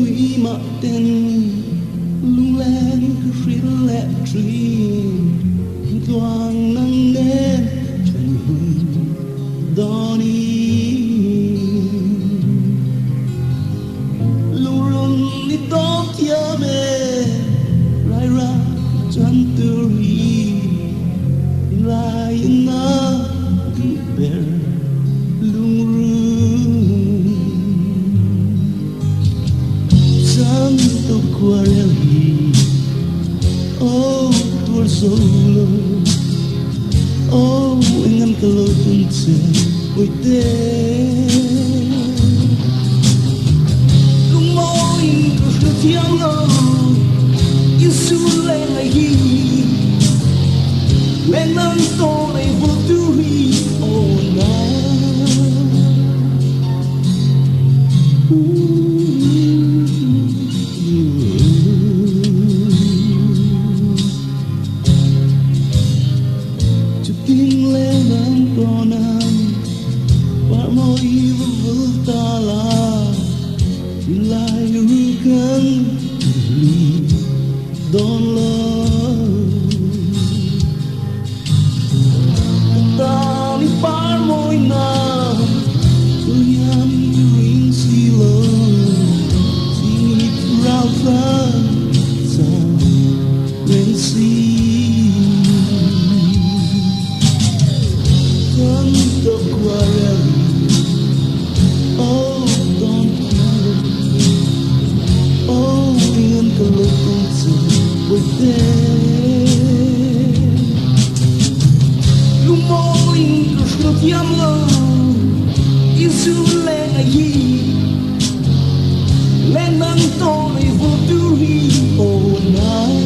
we maten lung len khri le tri doang nang nen chân hui doni lung run ni to tia me rai ra chan tu ri rai na du ber lung run chan tu quareli oh tuor solo oh ingam kalau tunce oite lung mo in ko tiang lo isu le ngai men nang to le vo tu hi oh na Chupin le nang to nam par mo i vu ta la lai ru kan li don lo ta ni par mo na tu yam ring si lo si ni rao fa sa ren si tanto quareli oh don't oh ingam kalau tunce oite lumoin ko tiam lo isu le ngai le nang to le vo tu hi oh na